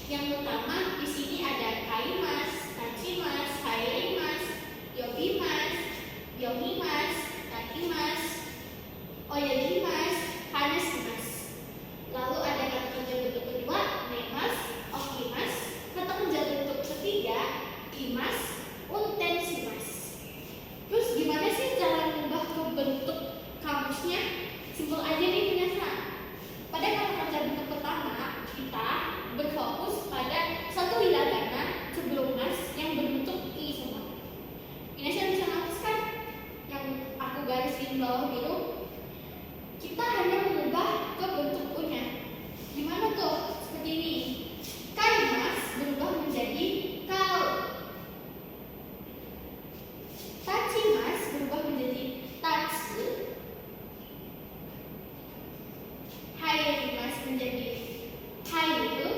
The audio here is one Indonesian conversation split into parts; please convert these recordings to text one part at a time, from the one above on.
Yang pertama di sini ada kaimas, tachimas, hairimas, yobimas, yomimas, takimas, oyagimas, hanasimas. Lalu ada kata kerja bentuk kedua, nemas, okimas. Kata kerja bentuk ketiga, kimas, untensimas. Terus gimana sih cara mengubah ke bentuk kamusnya? Simpel aja nih penyelesaian. Pada kata kerja bentuk pertama, kita berfokus pada satu hiragana sebelum mas yang berbentuk i semua. Ini saya bisa hapuskan yang aku garisin bawah biru. Kita hanya mengubah ke bentuk u-nya. Gimana tuh? Seperti ini. Kaimas berubah menjadi kau. Tachimas berubah menjadi tatsu. Hairimas menjadi hairu.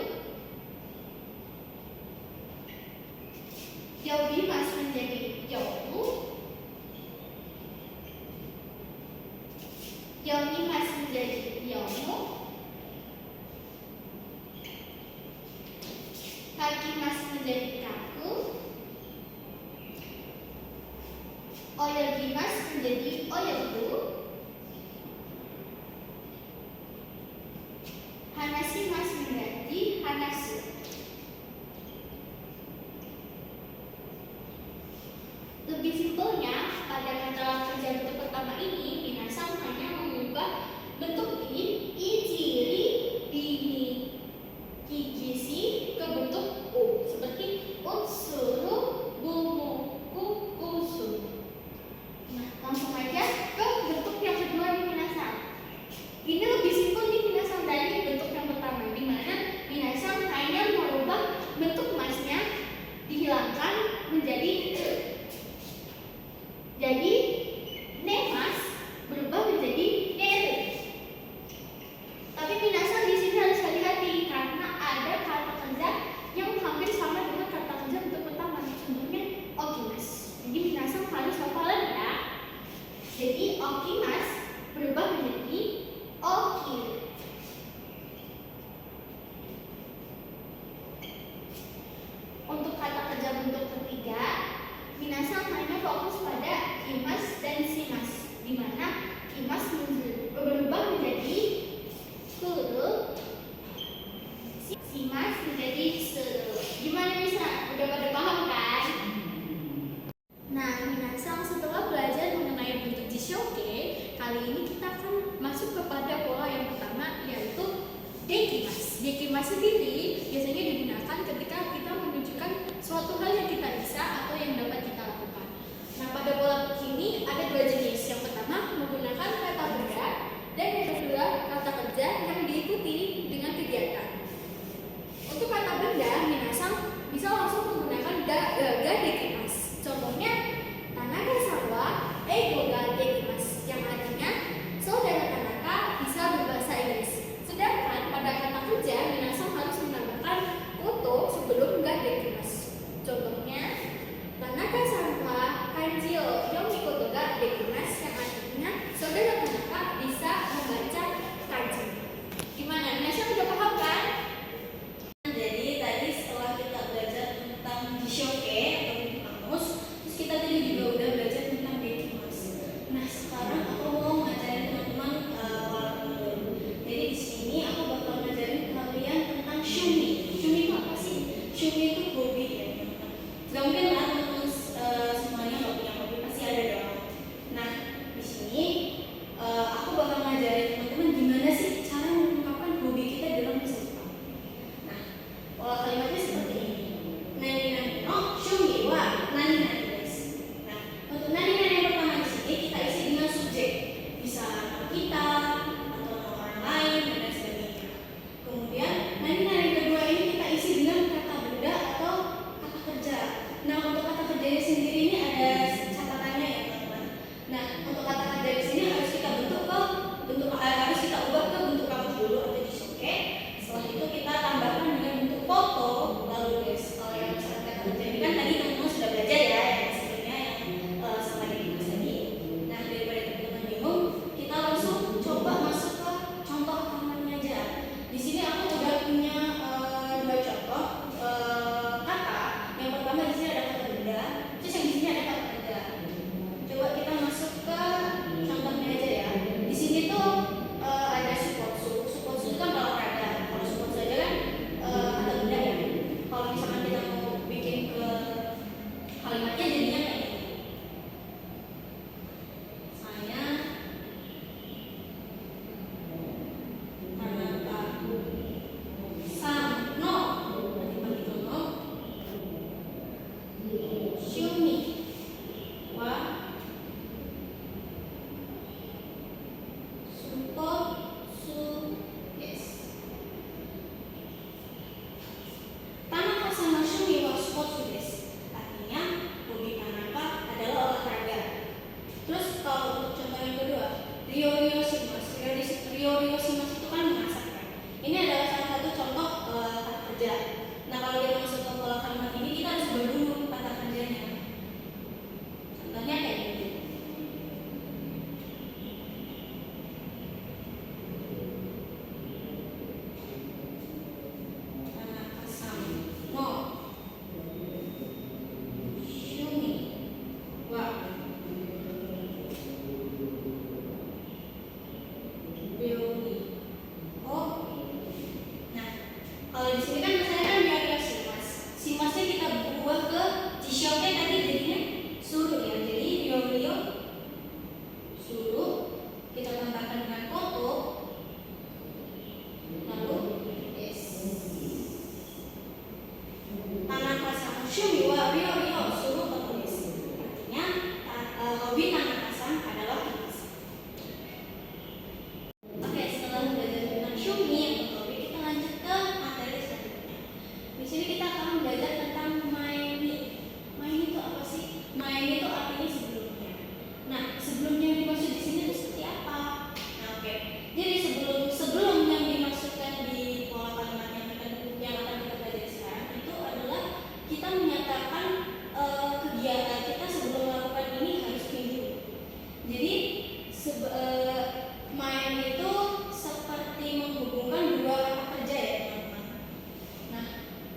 Yobimas menjadi yobu. Yomimas menjadi yomu. Kakimas menjadi kaku. Oyogimas menjadi oyogu. Hanasimas menjadi hanasu. Lebih simpelnya, pada kata kerja bentuk pertama ini, minasang hanya mengubah bentuk i, ciri, dini, kikisi ke bentuk u, seperti utsuru, gumu, kukusu. Nah, langsung aja ke bentuk yang kedua nih minasang. Ini lebih simpel nih minasang dari bentuk yang pertama, di mana minasang hanya merubah bentuk masnya dihilangkan menjadi jadi nemas berubah menjadi nere. Tapi minasang di sini harus hati-hati karena ada kata kerja yang hampir sama dengan kata kerja bentuk pertama. Contohnya okimas. Jadi minasang harus hafalan ya. Jadi okimas berubah menjadi okir. Untuk kata kerja bentuk ketiga, minasang hanya fokus pada kimas dan simas, di mana kimas berubah menjadi kuru, simas menjadi seru. Gimana bisa? Udah pada paham kan? Nah, minasang setelah belajar mengenai bentuk jishoke, kali ini kita akan masuk kepada pola yang pertama, yaitu dekimas. Dekimas sendiri biasanya digunakan ketika kita menunjukkan suatu hal yang kita bisa atau yang dapat kita lakukan. Nah, pada pola ini ada dua jenis. Yang pertama menggunakan kata benda dan yang kedua kata kerja yang diikuti dengan kegiatan. Untuk kata benda, minasang bisa langsung menggunakan ga dekimas. Contohnya Tanaka sawa ego ga dekimas, yang artinya saudara Tanaka bisa berbahasa Inggris. Sedangkan pada kata kerja, minasang harus menambahkan koto sebelum ga dekimas. Contohnya Tanaka-san wa kanji o yomikoto ga dekimasu, yang artinya saudara Tanaka bisa membaca kanji. Gimana? Minasang udah paham kan?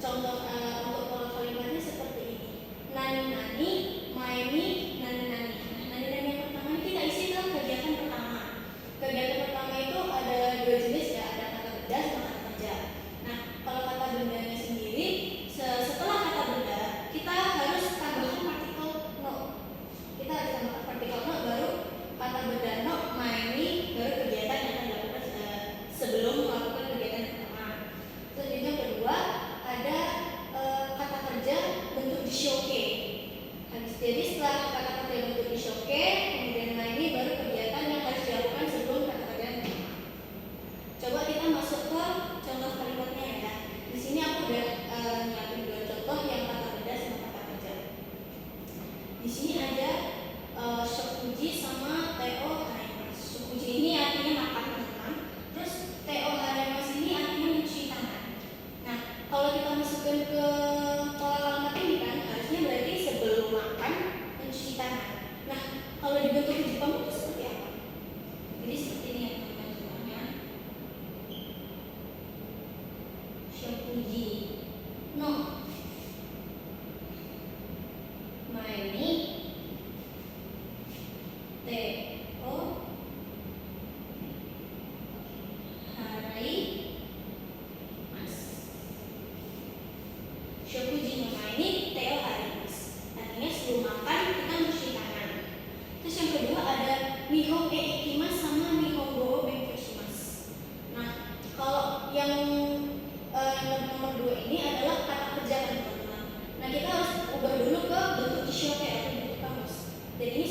contoh untuk pola kalimatnya seperti ini. Nani-nani, maini, nani-nani. Nah, nani-nani yang pertama ini kita isi dalam kegiatan pertama. Kegiatan pertama itu ada dua jenis ya, ada kata benda sama kata kerja. Nah, kalau kata bendanya sendiri, setelah kata benda, kita harus tambahkan partikel no. Kita harus tambahkan partikel no, baru kata benda no, maini, baru kegiatan yang akan dilakukan sebelum melakukan kegiatan yang pertama. Selanjutnya yang kedua, ada kata kerja bentuk disyoke. Jadi setelah kata kerja bentuk disyoke, kemudian maini, baru kegiatan yang harus dilakukan sebelum kata kerja yang pertama. Coba kita masuk ke contoh kalimatnya ya. Di sini aku udah nyiapin dua contoh yang kata benda sama kata kerja. Di sini ada shokuji sama teo haraimasu. Shokuji ini artinya makan teman-teman. Terus teo haraimasu ini artinya mencuci tangan. Nah, kalau kita masukkan ke pola kalimat ini kan harusnya berarti sebelum makan mencuci tangan. Nah, kalau dibentuk di Jepang itu seperti apa? Jadi seperti ini ya teman-teman. Shokuji no maini teo haraimasu. Shokuji no maini teo haraimasu. Artinya sebelum makan kita mencuci tangan. Terus yang kedua ada nihon e ikimasu sama nihongo o benkyou shimasu. Nah, kalau yang nomor 2 ini adalah kata kerja kan teman-teman. Nah, kita harus ubah dulu ke bentuk disyoke atau bentuk kamus. Jadi ini